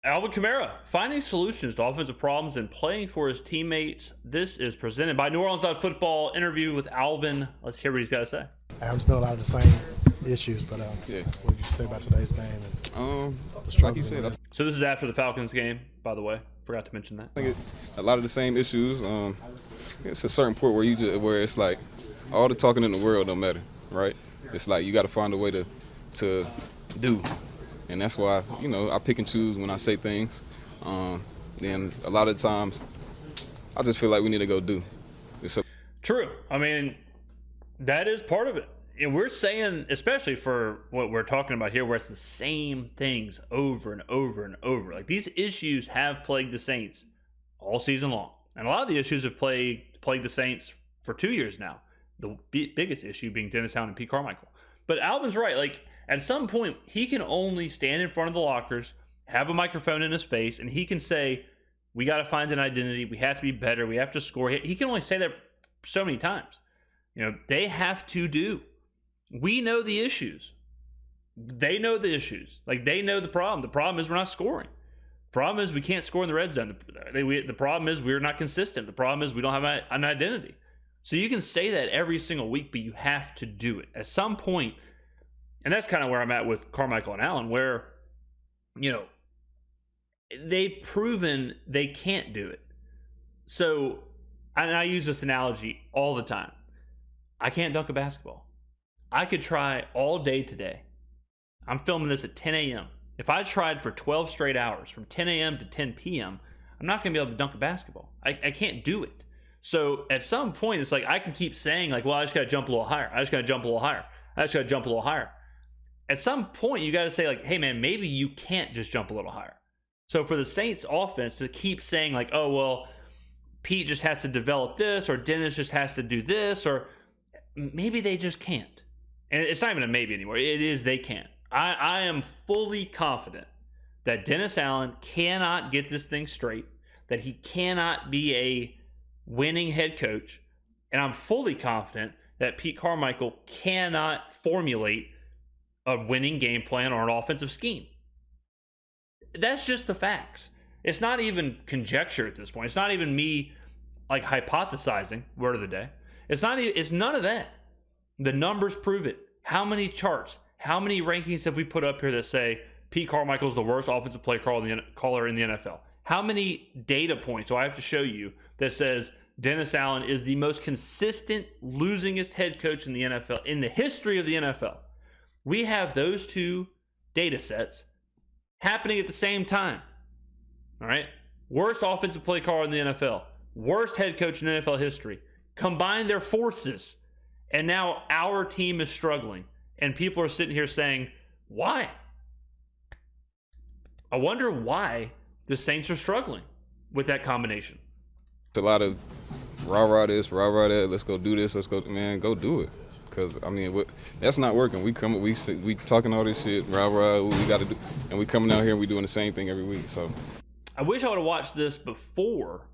Alvin Kamara finding solutions to offensive problems and playing for his teammates. This is presented by New Orleans Football. Interview with Alvin. Let's hear what he's got to say. There's been a lot of the same issues, but what did you say about today's game? Like you said, so this is after the Falcons game, by the way. Forgot to mention that. I think a lot of the same issues. It's a certain point where it's like all the talking in the world don't matter, right? It's like you got to find a way to do. And that's why, I pick and choose when I say things. Then a lot of times, I just feel like we need to go do. True. I mean, that is part of it. And we're saying, especially for what we're talking about here, where it's the same things over and over and over. Like, these issues have plagued the Saints all season long. And a lot of the issues have plagued the Saints for 2 years now. The biggest issue being Dennis Allen and Pete Carmichael. But Alvin's right. Like, at some point, he can only stand in front of the lockers, have a microphone in his face, and he can say, we got to find an identity. We have to be better. We have to score. He can only say that so many times. They have to do. We know the issues. They know the issues. Like, they know the problem. The problem is we're not scoring. The problem is we can't score in the red zone. The problem is we're not consistent. The problem is we don't have an identity. So you can say that every single week, but you have to do it. At some point, and that's kind of where I'm at with Carmichael and Allen, where, they've proven they can't do it. So, and I use this analogy all the time. I can't dunk a basketball. I could try all day today. I'm filming this at 10 a.m. If I tried for 12 straight hours, from 10 a.m. to 10 p.m., I'm not going to be able to dunk a basketball. I can't do it. So at some point, it's like I can keep saying, like, well, I just got to jump a little higher. I just got to jump a little higher. I just got to jump a little higher. At some point, you got to say, like, hey, man, maybe you can't just jump a little higher. So for the Saints offense to keep saying, like, oh, well, Pete just has to develop this, or Dennis just has to do this, or maybe they just can't. And it's not even a maybe anymore. It is they can't. I am fully confident that Dennis Allen cannot get this thing straight, that he cannot be a winning head coach, and I'm fully confident that Pete Carmichael cannot formulate a winning game plan or an offensive scheme. That's just the facts. It's not even conjecture at this point. It's not even me like hypothesizing, word of the day. It's none of that. The numbers prove it. How many charts, how many rankings have we put up here that say Pete Carmichael is the worst offensive play caller in the NFL? How many data points do I have to show you that says Dennis Allen is the most consistent, losingest head coach in the NFL, in the history of the NFL? We have those two data sets happening at the same time. All right? Worst offensive play caller in the NFL. Worst head coach in NFL history. Combine their forces, and now our team is struggling. And people are sitting here saying, why? I wonder why the Saints are struggling with that combination. It's a lot of rah-rah this, rah-rah that. Let's go do this. Let's go, man, go do it. Because, I mean, that's not working. We talking all this shit, rah-rah, we got to do. And we coming out here and we doing the same thing every week. So I wish I would have watched this before.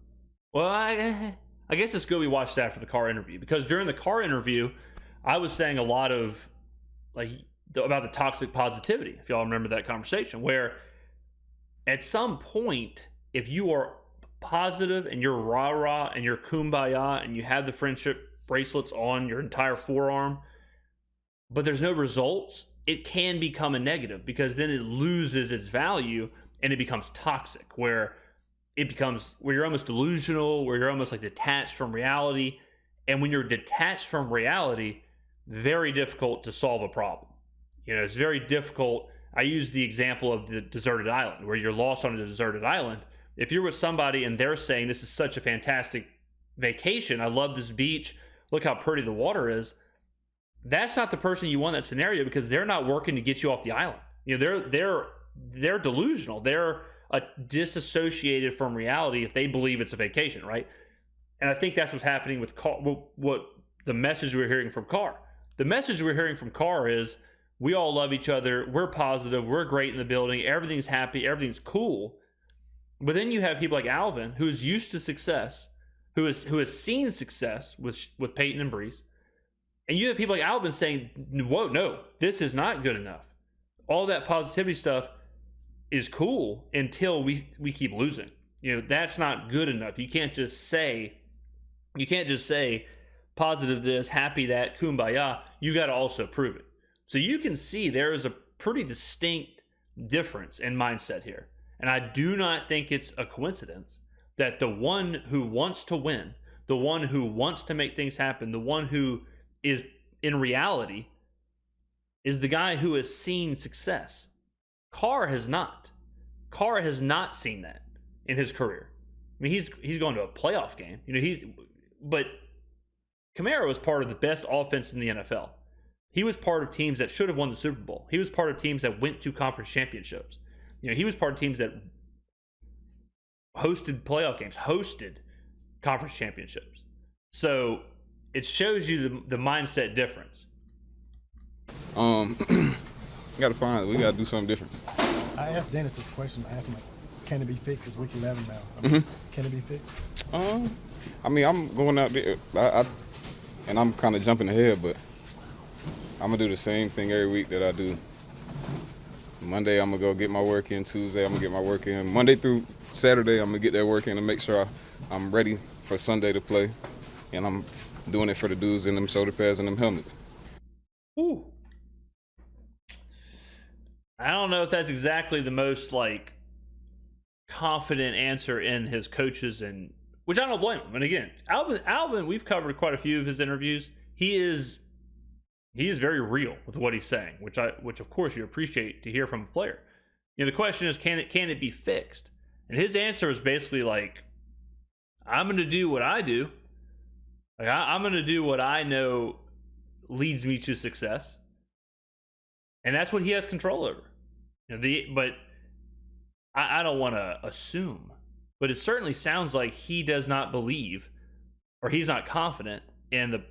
Well, I guess it's good we watched after the car interview. Because during the car interview, I was saying a lot of, about the toxic positivity, if y'all remember that conversation, where at some point, if you are positive and you're rah-rah and you're kumbaya and you have the friendship bracelets on your entire forearm, but there's no results, it can become a negative, because then it loses its value and it becomes toxic, where you're almost delusional, where you're almost like detached from reality. And when you're detached from reality, very difficult to solve a problem. It's very difficult. I use the example of the deserted island, where you're lost on a deserted island. If you're with somebody and they're saying, this is such a fantastic vacation, I love this beach, look how pretty the water is, that's not the person you want in that scenario, because they're not working to get you off the island. They're delusional. They're disassociated from reality if they believe it's a vacation, right? And I think that's what's happening with what the message we're hearing from Carr. The message we're hearing from Carr is, we all love each other, we're positive, we're great in the building, everything's happy, everything's cool. But then you have people like Alvin, who's used to success, who has seen success with Peyton and Brees. And you have people like Alvin saying, whoa, no, this is not good enough. All that positivity stuff, is cool until we keep losing. That's not good enough. You can't just say positive this, happy that, kumbaya. You got to also prove it. So you can see there is a pretty distinct difference in mindset here. And I do not think it's a coincidence that the one who wants to win, the one who wants to make things happen, the one who is in reality is the guy who has seen success. Carr has not. Carr has not seen that in his career. I mean, he's going to a playoff game. But Kamara was part of the best offense in the NFL. He was part of teams that should have won the Super Bowl. He was part of teams that went to conference championships. He was part of teams that hosted playoff games, hosted conference championships. So it shows you the mindset difference. We gotta do something different. I asked Dennis this question. I asked him, can it be fixed? It's week 11 now. Can it be fixed? I mean, I'm going out there, and I'm kind of jumping ahead, but I'm gonna do the same thing every week that I do. Monday, I'm gonna go get my work in. Tuesday, I'm gonna get my work in. Monday through Saturday, I'm gonna get that work in and make sure I'm ready for Sunday to play. And I'm doing it for the dudes in them shoulder pads and them helmets. Ooh. I don't know if that's exactly the most confident answer in his coaches, and which I don't blame him. And again, Alvin, we've covered quite a few of his interviews. He is very real with what he's saying, which of course you appreciate to hear from a player. The question is, can it be fixed? And his answer is basically I'm going to do what I do. I'm going to do what I know leads me to success, and that's what he has control over. But I don't want to assume, but it certainly sounds like he does not believe, or he's not confident in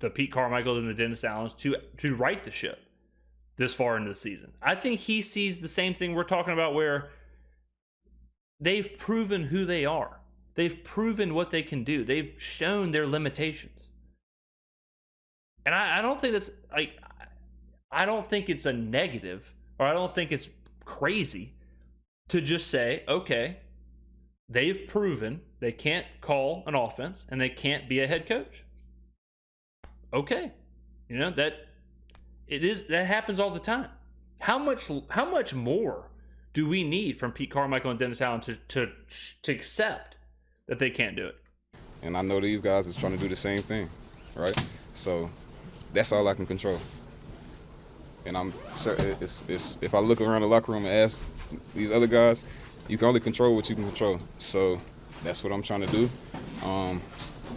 the Pete Carmichaels and the Dennis Allens to right the ship this far into the season. I think he sees the same thing we're talking about, where they've proven who they are. They've proven what they can do. They've shown their limitations. And I don't think that's I don't think it's a negative, or I don't think it's crazy to just say, okay, they've proven they can't call an offense and they can't be a head coach. Okay. That happens all the time. How much more do we need from Pete Carmichael and Dennis Allen to accept that they can't do it? And I know these guys is trying to do the same thing, right? So that's all I can control. And I'm sure it's if I look around the locker room and ask these other guys, you can only control what you can control. So that's what I'm trying to do.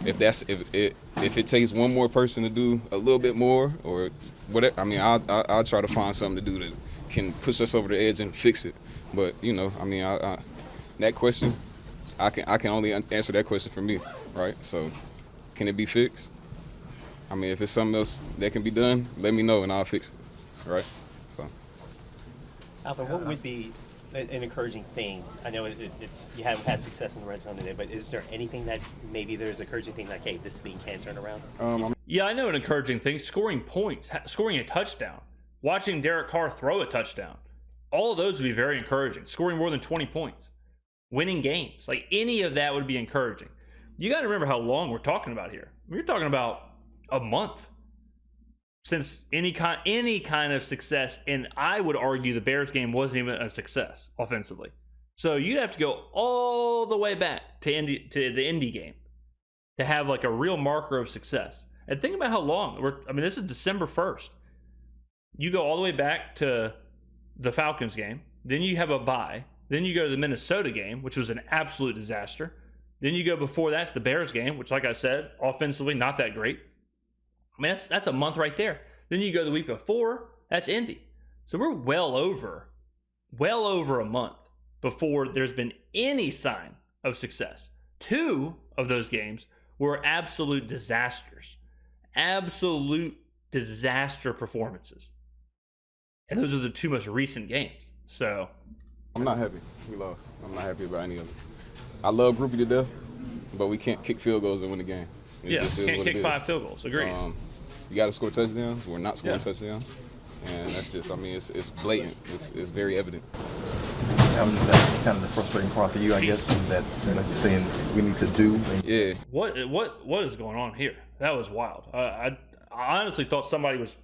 If it takes one more person to do a little bit more, or whatever, I mean, I'll try to find something to do that can push us over the edge and fix it. But that question, I can only answer that question for me, right? So, can it be fixed? I mean, if it's something else that can be done, let me know and I'll fix it, right? So, Alvin, what would be an encouraging thing? I know it's you haven't had success in the red zone today, but is there anything that maybe there's an encouraging thing hey, this thing can turn around? Yeah, I know an encouraging thing: scoring points, scoring a touchdown, watching Derek Carr throw a touchdown. All of those would be very encouraging. Scoring more than 20 points, winning games, any of that would be encouraging. You got to remember how long we're talking about here. We're talking about a month since any kind of success, and I would argue the Bears game wasn't even a success offensively. So you'd have to go all the way back to the Indy game to have a real marker of success. And think about how long this is December 1st. You go all the way back to the Falcons game, then you have a bye, then you go to the Minnesota game, which was an absolute disaster. Then you go before that's the Bears game, which, like I said, offensively not that great. I mean, that's a month right there. Then you go the week before, that's Indy. So we're well over a month before there's been any sign of success. 2 of those games were absolute disasters. Absolute disaster performances. And those are the 2 most recent games. So I'm not happy. We lost. I'm not happy about any of it. I love Groupie to death, but we can't kick field goals and win the game. Can't kick 5 field goals. Agreed. You got to score touchdowns. We're not scoring touchdowns. And that's just, it's blatant. It's very evident. that kind of the frustrating part for you, I guess, that you're saying we need to do. Yeah. What is going on here? That was wild. I honestly thought somebody was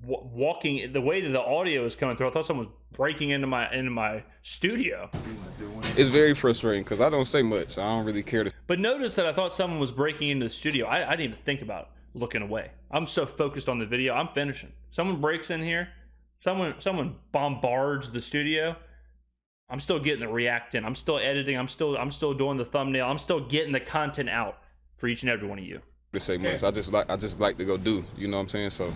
walking the way that the audio is coming through. I thought someone was breaking into my studio. It's very frustrating because I don't say much. I don't really care to. But notice that I thought someone was breaking into the studio. I didn't even think about looking away. I'm so focused on the video. I'm finishing. Someone breaks in here. Someone bombards the studio. I'm still getting the react in. I'm still editing. I'm still doing the thumbnail. I'm still getting the content out for each and every one of you. To say much. I just like to go do. You know what I'm saying? So,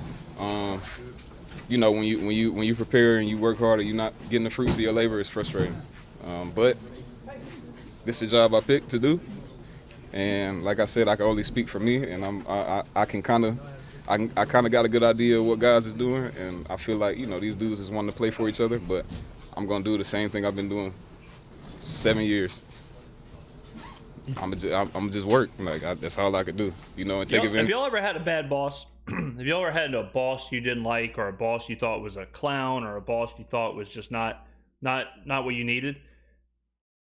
you know, when you prepare and you work hard and you're not getting the fruits of your labor, it's frustrating. But this is a job I picked to do, and like I said, I can only speak for me, and I kind of got a good idea of what guys is doing, and I feel like, you know, these dudes is wanting to play for each other, but I'm gonna do the same thing I've been doing 7 years. I'm just work. Like that's all I could do, you know, and take advantage. Have y'all ever had a bad boss? Have y'all ever had a boss you didn't like, or a boss you thought was a clown, or a boss you thought was just not what you needed?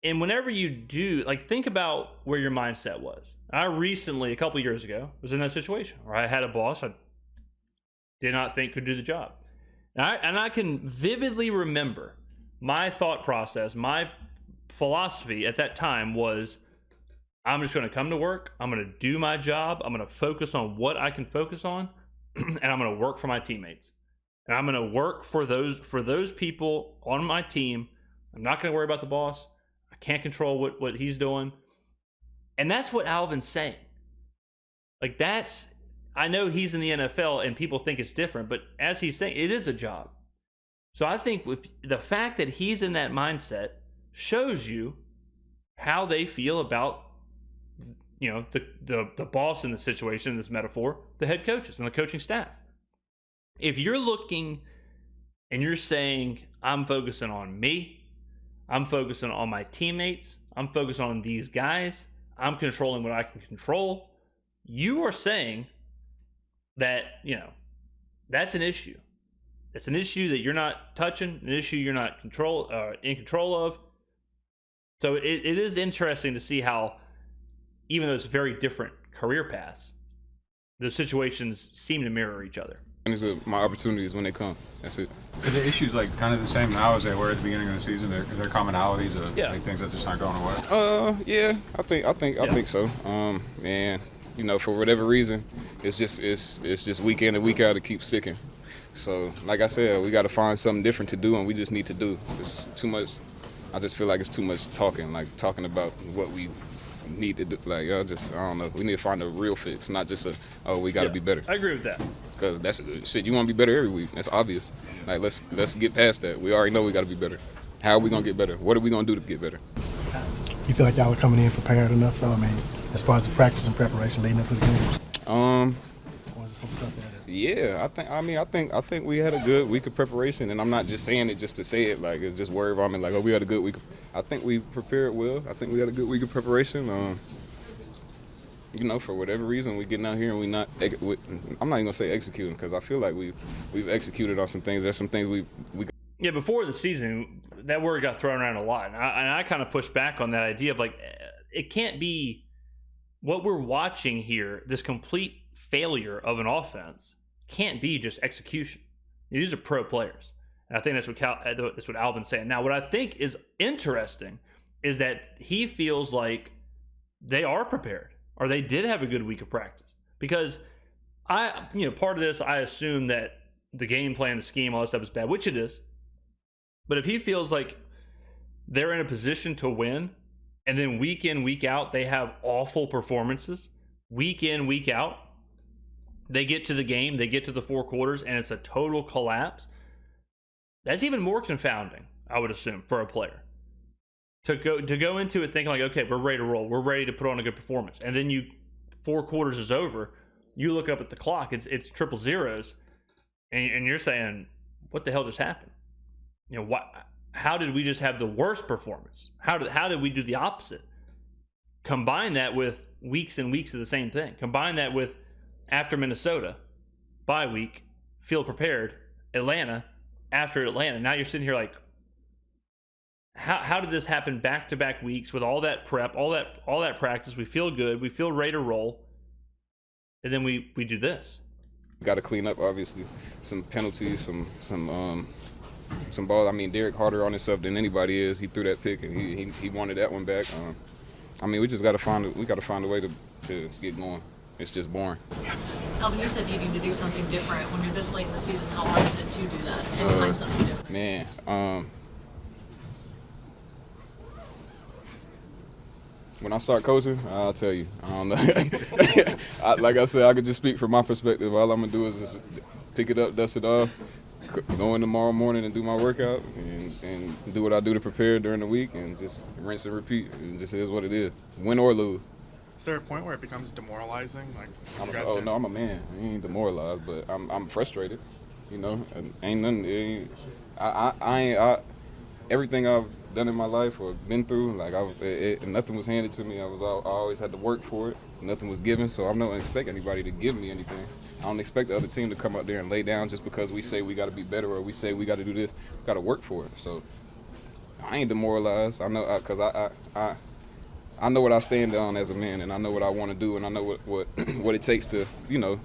And whenever you do, like, think about where your mindset was. I recently, a couple years ago, was in that situation where I had a boss I did not think could do the job, and I can vividly remember my thought process, my philosophy at that time was, I'm just going to come to work. I'm going to do my job. I'm going to focus on what I can focus on, and I'm going to work for my teammates. And I'm going to work for those people on my team. I'm not going to worry about the boss. I can't control what he's doing. And that's what Alvin's saying. Like, I know he's in the NFL and people think it's different, but as he's saying, it is a job. So I think with the fact that he's in that mindset shows you how they feel about, you know, the boss in the situation, in this metaphor, the head coaches and the coaching staff. If you're looking and you're saying, I'm focusing on me, I'm focusing on my teammates, I'm focusing on these guys, I'm controlling what I can control, you are saying that, you know, that's an issue. It's an issue that you're not touching, an issue you're not in control of. So it is interesting to see how, even though it's very different career paths, those situations seem to mirror each other. My opportunities when they come. That's it. Are the issues like kind of the same now as they were at the beginning of the season? Are there commonalities of like things that just aren't going away? Yeah, I think so. And you know, for whatever reason, it's just week in and week out to keep sticking. So, like I said, we got to find something different to do, and we just need to do. It's too much. I just feel like it's too much talking about what we need to do. Like, I don't know. We need to find a real fix, not just we got to be better. I agree with that. Because that's shit. You want to be better every week. That's obvious. Like, let's get past that. We already know we got to be better. How are we gonna get better? What are we gonna do to get better? You feel like y'all are coming in prepared enough, though? I mean, as far as the practice and preparation leading up to the game. Or is there some stuff there? Yeah, I think we had a good week of preparation, and I'm not just saying it just to say it, like it's just word vomit, like, oh, we had a good week. I think we prepared well. I think we had a good week of preparation. You know, for whatever reason, we getting out here and I'm not even gonna say executing, because I feel like we've executed on some things. There's some things we. Yeah, before the season, that word got thrown around a lot, and I kind of pushed back on that idea of, like, it can't be what we're watching here. This complete failure of an offense can't be just execution. These are pro players, and I think that's what Alvin's saying. Now, what I think is interesting is that he feels like they are prepared, or they did have a good week of practice, because part of this, I assume that the game plan, the scheme, all that stuff is bad, which it is. But if he feels like they're in a position to win, and then week in, week out, they have awful performances, week in, week out, they get to the game, they get to the 4 quarters, and it's a total collapse, that's even more confounding, I would assume, for a player. To go into it thinking like, okay, we're ready to roll, we're ready to put on a good performance, and then 4 quarters is over, you look up at the clock, it's triple zeros, and you're saying, what the hell just happened? You know, how did we just have the worst performance? How did we do the opposite? Combine that with weeks and weeks of the same thing. Combine that with after Minnesota, bye week, feel prepared, Atlanta, after Atlanta. Now you're sitting here like, how did this happen back-to-back weeks with all that prep, all that practice? We feel good, we feel ready to roll, and then we do this. Got to clean up, obviously, some penalties, some balls. I mean, Derek harder on himself than anybody is. He threw that pick and he wanted that one back. I mean, we just got to find a way to get going. It's just boring. Alvin, you said needing to do something different. When you're this late in the season, how hard is it to do that and find something different? Man, when I start coaching, I'll tell you. I don't know. Like I said, I could just speak from my perspective. All I'm gonna do is just pick it up, dust it off, go in tomorrow morning and do my workout, and do what I do to prepare during the week, and just rinse and repeat. It just is what it is, win or lose. Is there a point where it becomes demoralizing? Like, no, I'm a man. I ain't demoralized, but I'm frustrated. You know, ain't nothing. Everything I've done in my life or been through, like nothing was handed to me. I always had to work for it. Nothing was given, so I don't expect anybody to give me anything. I don't expect the other team to come out there and lay down just because we say we got to be better or we say we got to do this. We got to work for it. So I ain't demoralized. I know because I know what I stand on as a man, and I know what I want to do, and I know what it takes to, you know,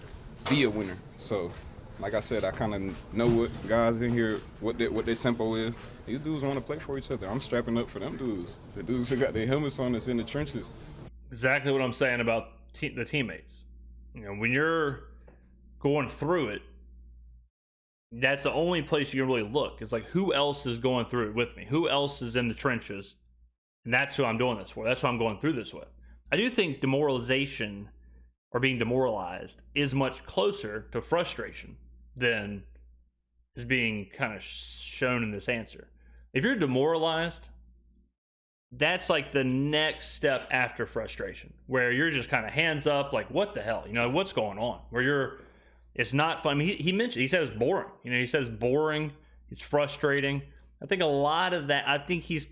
be a winner. So, like I said, I kind of know what guys in here, what their tempo is. These dudes want to play for each other. I'm strapping up for them dudes. The dudes who got their helmets on that's in the trenches. Exactly what I'm saying about the teammates. You know, when you're going through it, that's the only place you can really look. It's like, who else is going through it with me? Who else is in the trenches? And that's who I'm doing this for. That's who I'm going through this with. I do think demoralization or being demoralized is much closer to frustration than is being kind of shown in this answer. If you're demoralized, that's like the next step after frustration, where you're just kind of hands up, like, what the hell? You know, what's going on? It's not fun. I mean, he said it's boring. You know, he says boring. It's frustrating. I think a lot of that, I think he's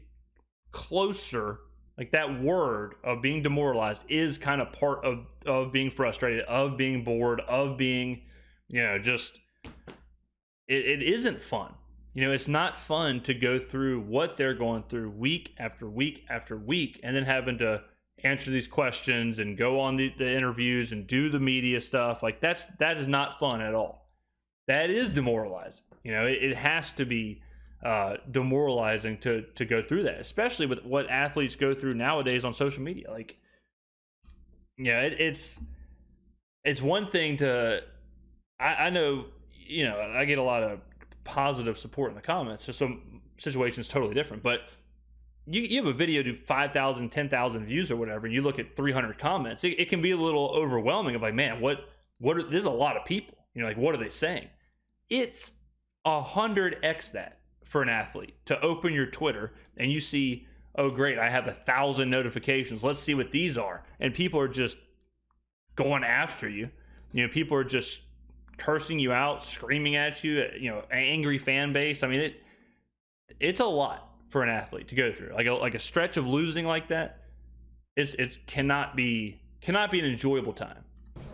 closer, like that word of being demoralized is kind of part of being frustrated, of being bored, of being, you know, just, it isn't fun. You know, it's not fun to go through what they're going through week after week after week, and then having to answer these questions and go on the interviews and do the media stuff. Like that is not fun at all. That is demoralizing. You know, it has to be demoralizing to go through that, especially with what athletes go through nowadays on social media. Like, yeah, it's one thing to, I know, you know, I get a lot of positive support in the comments, so some situations totally different, but you have a video do 5,000, 10,000 views or whatever, and you look at 300 comments, it can be a little overwhelming of like, man, there's a lot of people, you know, like, what are they saying? It's 100x that for an athlete to open your Twitter and you see, oh great, I have 1,000 notifications, let's see what these are, and people are just going after you. You know, people are just cursing you out, screaming at you, you know, angry fan base. I mean, it's a lot for an athlete to go through. Like a stretch of losing like that, it cannot be an enjoyable time.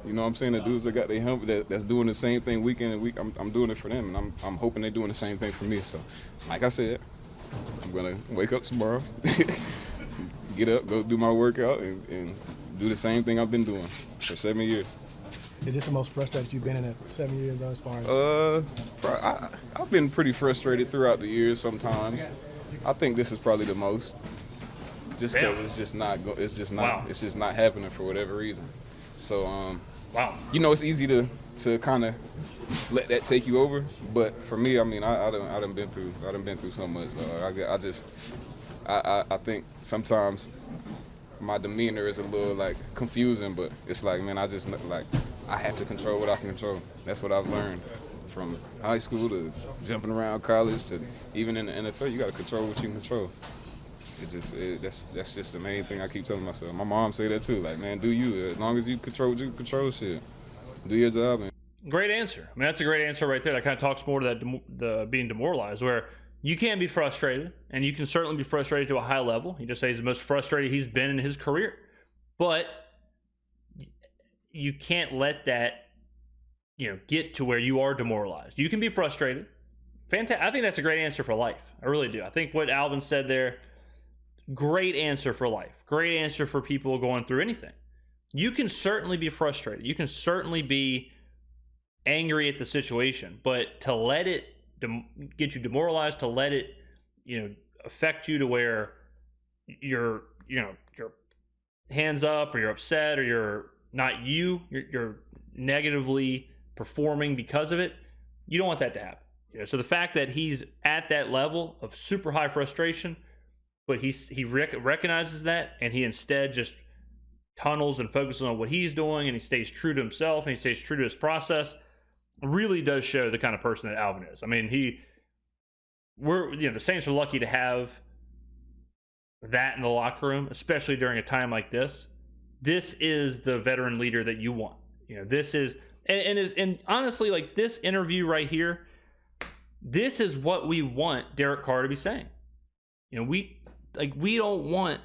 You know what I'm saying? The dudes that got their helmet that's doing the same thing week in and week, I'm doing it for them, and I'm hoping they're doing the same thing for me. So, like I said, I'm gonna wake up tomorrow, get up, go do my workout, and do the same thing I've been doing for 7 years. Is this the most frustrated you've been in that 7 years as far as? I've been pretty frustrated throughout the years sometimes. I think this is probably the most, just because it's just not happening for whatever reason. So wow, you know, it's easy to kind of let that take you over, but for me, I mean, I done been through so much. I think sometimes my demeanor is a little like confusing, but it's like, man, I have to control what I can control. That's what I've learned from high school to jumping around college to even in the NFL. You got to control what you can control. That's just the main thing I keep telling myself. My mom say that too. Like, man, do you? As long as you control what you can control, shit, do your job. Man. Great answer. I mean, that's a great answer right there. That kind of talks more to that the being demoralized, where you can be frustrated, and you can certainly be frustrated to a high level. He just says he's the most frustrated he's been in his career, but you can't let that, you know, get to where you are demoralized. You can be frustrated, fantastic. I think that's a great answer for life. I really do. I think what Alvin said there, great answer for life. Great answer for people going through anything. You can certainly be frustrated. You can certainly be angry at the situation, but to let it get you demoralized, to let it, affect you to where you're hands up, or you're upset, or you're negatively performing because of it. You don't want that to happen. So the fact that he's at that level of super high frustration, but he recognizes that, and he instead just tunnels and focuses on what he's doing, and he stays true to himself, and he stays true to his process, really does show the kind of person that Alvin is. I mean, the Saints are lucky to have that in the locker room, especially during a time like this. This is the veteran leader that you want. This is, and honestly, like, this interview right here, this is what we want Derek Carr to be saying. We don't want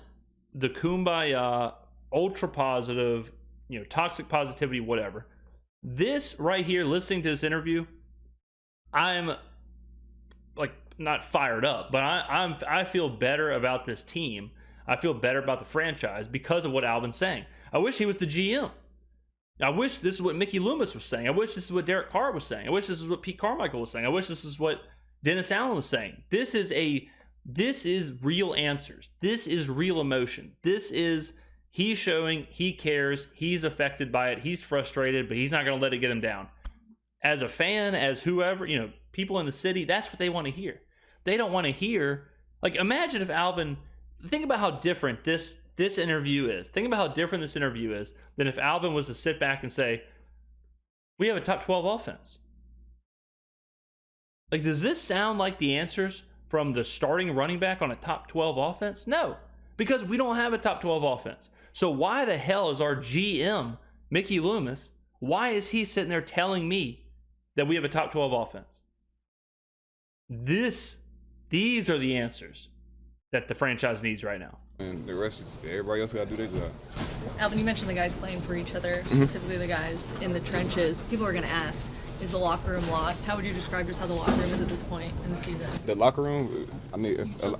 the kumbaya, ultra positive, toxic positivity, whatever. This right here, listening to this interview, I'm like not fired up, but I feel better about this team. I feel better about the franchise because of what Alvin's saying. I wish he was the GM. I wish this is what Mickey Loomis was saying. I wish this is what Derek Carr was saying. I wish this is what Pete Carmichael was saying. I wish this is what Dennis Allen was saying. This is real answers. This is real emotion. This is he's showing he cares. He's affected by it. He's frustrated, but he's not going to let it get him down. As a fan, as whoever, people in the city, that's what they want to hear. They don't want to hear, like, imagine if Alvin, think about how different this interview is. Think about how different this interview is than if Alvin was to sit back and say, we have a top 12 offense. Like, does this sound like the answers from the starting running back on a top 12 offense? No, because we don't have a top 12 offense. So why the hell is our GM, Mickey Loomis, why is he sitting there telling me that we have a top 12 offense? These are the answers that the franchise needs right now. And the rest, everybody else got to do their job. Alvin, you mentioned the guys playing for each other, specifically the guys in the trenches. People are going to ask, is the locker room lost? How would you describe just how the locker room is at this point in the season? The locker room, Do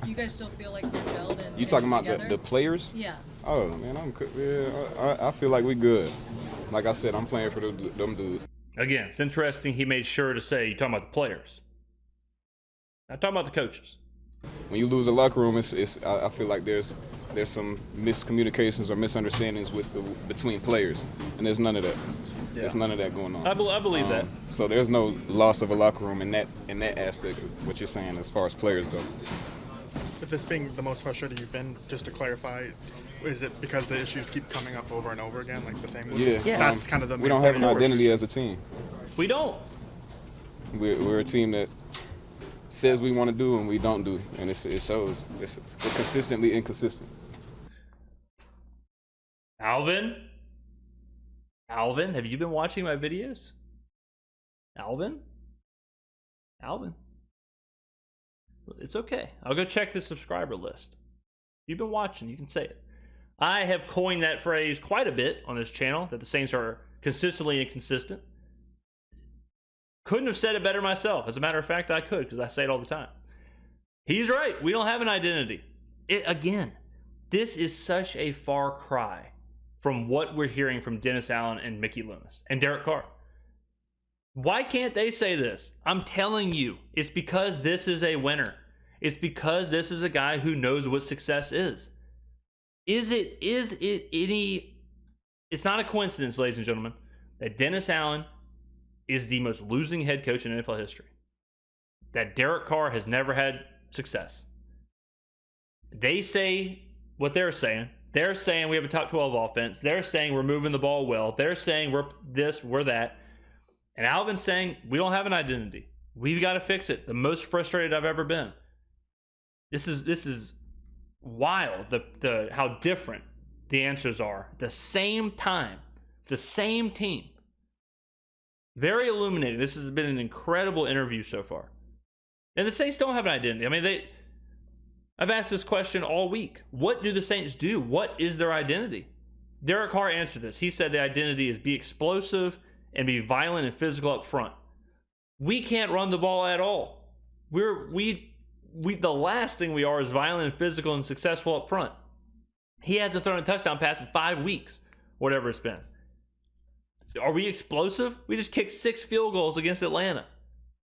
you guys still feel like you're gelled and you talking about together? the players? Yeah. Oh, man, I feel like we good. Like I said, I'm playing for them dudes. Again, it's interesting he made sure to say, you're talking about the players. Not talking about the coaches. When you lose a locker room, I feel like there's some miscommunications or misunderstandings between players, and there's none of that. Yeah. There's none of that going on. I believe that. So there's no loss of a locker room in that aspect of what you're saying as far as players go. With this being the most frustrated you've been, just to clarify, is it because the issues keep coming up over and over again, like the same? Yeah. That's kind of the. We don't have an identity as a team. We don't. We're a team that says we want to do and we don't do, and it shows. We're consistently inconsistent. Alvin, have you been watching my videos? Alvin, it's okay. I'll go check the subscriber list. You've been watching, you can say it. I have coined that phrase quite a bit on this channel, that the Saints are consistently inconsistent. Couldn't have said it better myself. As a matter of fact, I could, because I say it all the time. He's right. We don't have an identity. Again, this is such a far cry from what we're hearing from Dennis Allen and Mickey Loomis and Derek Carr. Why can't they say this? I'm telling you, it's because this is a winner. It's because this is a guy who knows what success is. Is it any... It's not a coincidence, ladies and gentlemen, that Dennis Allen is the most losing head coach in NFL history. That Derek Carr has never had success. They say what they're saying. They're saying we have a top 12 offense. They're saying we're moving the ball well. They're saying we're this, we're that. And Alvin's saying we don't have an identity. We've got to fix it. The most frustrated I've ever been. This is wild, the how different the answers are. At the same time, the same team. Very illuminating. This has been an incredible interview so far. And the Saints don't have an identity. I mean, I've asked this question all week. What do the Saints do? What is their identity? Derek Carr answered this. He said the identity is be explosive and be violent and physical up front. We can't run the ball at all. we the last thing we are is violent and physical and successful up front. He hasn't thrown a touchdown pass in 5 weeks, whatever it's been. Are we explosive? We just kicked 6 field goals against Atlanta.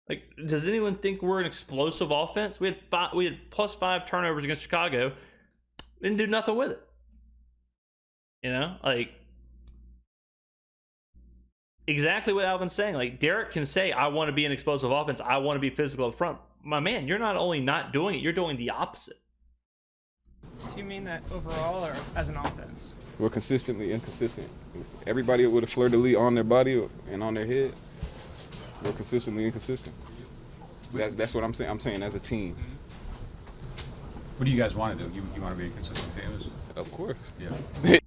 Like, does anyone think we're an explosive offense? We had +5 turnovers against Chicago. Didn't do nothing with it. You know, like, exactly what Alvin's saying. Like, Derek can say, I want to be an explosive offense. I want to be physical up front. My man, you're not only not doing it, you're doing the opposite. Do you mean that overall or as an offense? We're consistently inconsistent. Everybody with a fleur-de-lis on their body and on their head, we're consistently inconsistent. That's what I'm saying. I'm saying as a team. What do you guys want to do? You want to be a consistent team? Of course. Yeah.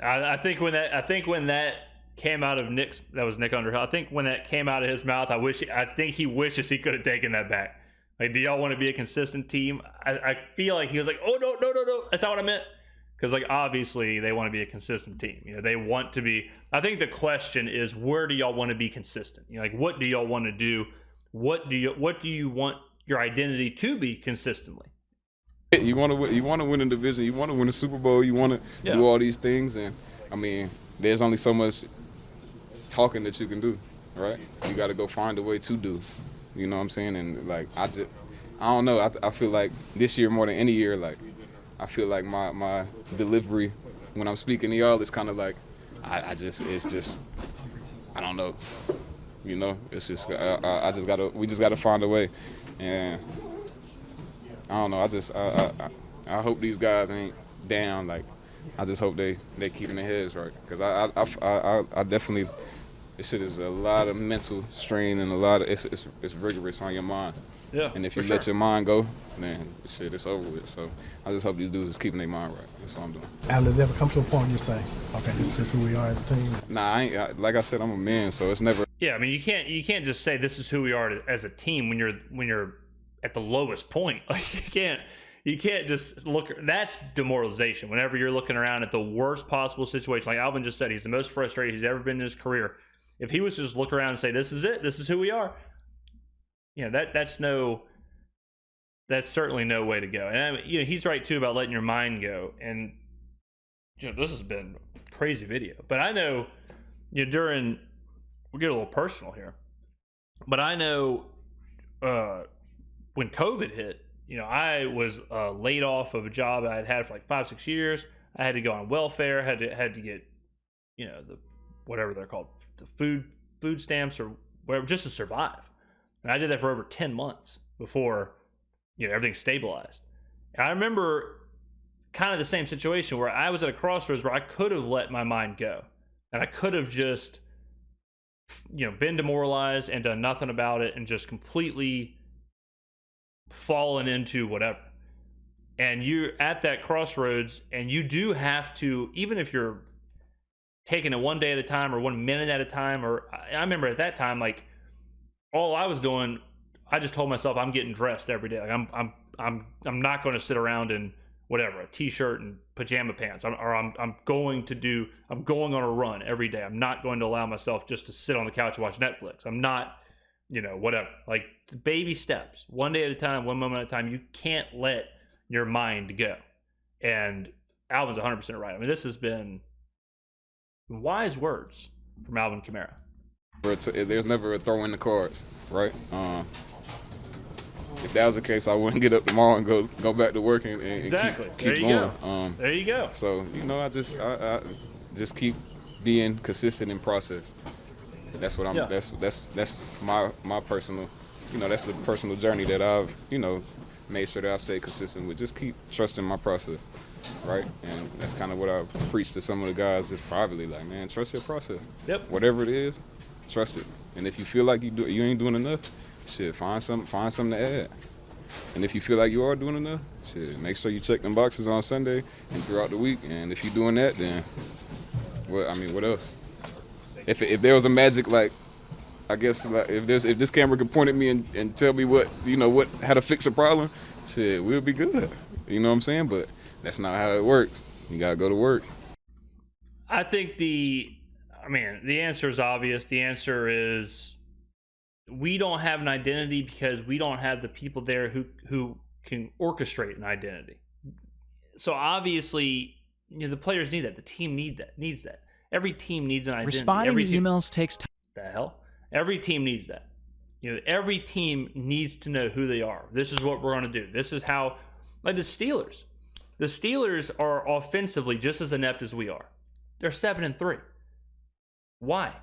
I think when that came out of Nick's, that was Nick Underhill. I think when that came out of his mouth, I think he wishes he could have taken that back. Like, do y'all want to be a consistent team? I feel like he was like, oh, no, that's not what I meant. Because, like, obviously they want to be a consistent team. You know, they want to be. I think the question is, where do y'all want to be consistent? You know, like, what do y'all want to do? What do you want your identity to be consistently? You want to win a division. You want to win a Super Bowl. You want to do all these things. And, I mean, there's only so much talking that you can do, right? You got to go find a way to do. You know what I'm saying? And, like, I don't know. I feel like this year more than any year, like, I feel like my delivery when I'm speaking to y'all is kind of like, it's just, I don't know. You know, it's just, we just gotta find a way. And I don't know. I hope these guys ain't down. Like, I just hope they keeping their heads right. Because I definitely, this shit is a lot of mental strain and a lot of, it's rigorous on your mind. Yeah. And if you let your mind go, man, shit, it's over with. So I just hope these dudes is keeping their mind right. That's what I'm doing. Alvin, does it ever come to a point where you say, okay, this is just who we are as a team? Nah, like I said, I'm a man, so it's never. Yeah, I mean, you can't just say this is who we are as a team when you're at the lowest point. Like, you can't just look. That's demoralization. Whenever you're looking around at the worst possible situation, like Alvin just said, he's the most frustrated he's ever been in his career. If he was to just look around and say, this is it, this is who we are, you know, that's certainly no way to go. And I mean, you know, he's right too about letting your mind go. And you know, this has been a crazy video. But I know, you know, we'll get a little personal here. But I know when COVID hit, you know, I was laid off of a job I had for like 5-6 years. I had to go on welfare. Had to get, you know, the whatever they're called, the food stamps or whatever, just to survive. And I did that for over 10 months before, you know, everything stabilized. And I remember kind of the same situation where I was at a crossroads where I could have let my mind go. And I could have just, you know, been demoralized and done nothing about it and just completely fallen into whatever. And you're at that crossroads and you do have to, even if you're taking it one day at a time or 1 minute at a time, or I remember at that time, like, all I was doing, I just told myself I'm getting dressed every day. Like, I'm not going to sit around in whatever, a t-shirt and pajama pants. I'm going on a run every day. I'm not going to allow myself just to sit on the couch and watch Netflix. I'm not, you know, whatever. Like, baby steps, one day at a time, one moment at a time. You can't let your mind go. And Alvin's 100% right. I mean, this has been wise words from Alvin Kamara. There's never a throw in the cards, right? If that was the case, I wouldn't get up tomorrow and go back to work and exactly. keep going. There you go. So, you know, I just keep being consistent in process. That's what I'm. Yeah. That's my personal. You know, that's the personal journey that I've, you know, made sure that I've stayed consistent with. Just keep trusting my process, right? And that's kind of what I preach to some of the guys just privately. Like, man, trust your process. Yep. Whatever it is, trust it. And if you feel like you ain't doing enough, shit, find something to add. And if you feel like you are doing enough, shit, make sure you check them boxes on Sunday and throughout the week. And if you're doing that, then what else? If there was a magic, like, I guess, like, if this camera could point at me and tell me how to fix a problem, shit, we'll be good. You know what I'm saying? But that's not how it works. You gotta go to work. I think the answer is obvious. The answer is we don't have an identity because we don't have the people there who can orchestrate an identity. So obviously, the players need that. The team needs that. Every team needs an identity. Responding to emails takes time. The hell? Every team needs that. Every team needs to know who they are. This is what we're going to do. This is how, like the Steelers. The Steelers are offensively just as inept as we are. They're 7-3. Why?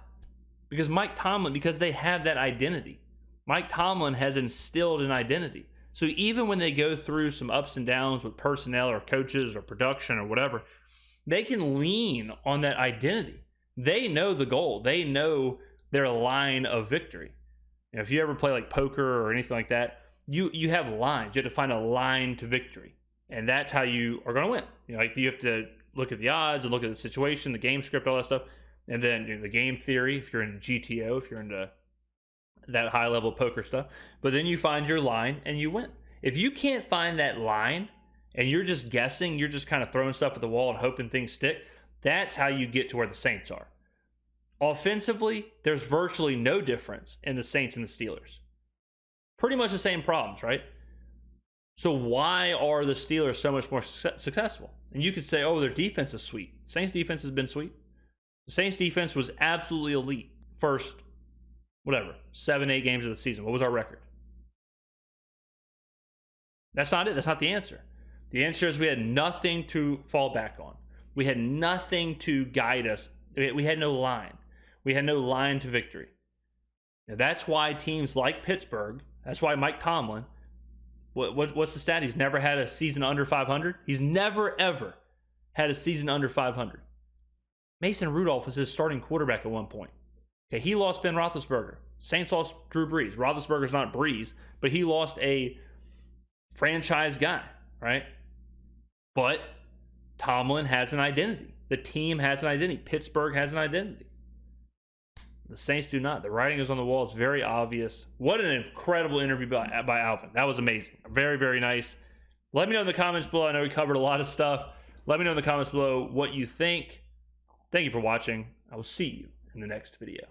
Because because they have that identity. Mike Tomlin has instilled an identity. So even when they go through some ups and downs with personnel or coaches or production or whatever, they can lean on that identity. They know the goal. They know their line of victory. If you ever play like poker or anything like that, you have lines. You have to find a line to victory. And that's how you are going to win. You have to look at the odds and look at the situation, the game script, all that stuff. And then the game theory, if you're in GTO, if you're into that high level poker stuff. But then you find your line and you win. If you can't find that line and you're just guessing, you're just kind of throwing stuff at the wall and hoping things stick, that's how you get to where the Saints are. Offensively, there's virtually no difference in the Saints and the Steelers. Pretty much the same problems, right? So why are the Steelers so much more successful? And you could say, oh, their defense is sweet. Saints defense has been sweet. The Saints defense was absolutely elite first, 7-8 games of the season. What was our record? That's not it. That's not the answer. The answer is we had nothing to fall back on. We had nothing to guide us. We had no line. We had no line to victory. Now, that's why teams like Pittsburgh, that's why Mike Tomlin, what's the stat? He's never had a season under 500. He's never, ever had a season under 500. Mason Rudolph was his starting quarterback at one point. Okay, he lost Ben Roethlisberger. Saints lost Drew Brees. Roethlisberger's not Brees, but he lost a franchise guy, right? But Tomlin has an identity. The team has an identity. Pittsburgh has an identity. The Saints do not. The writing is on the wall. It's very obvious. What an incredible interview by Alvin. That was amazing. Very, very nice. Let me know in the comments below. I know we covered a lot of stuff. Let me know in the comments below what you think. Thank you for watching. I will see you in the next video.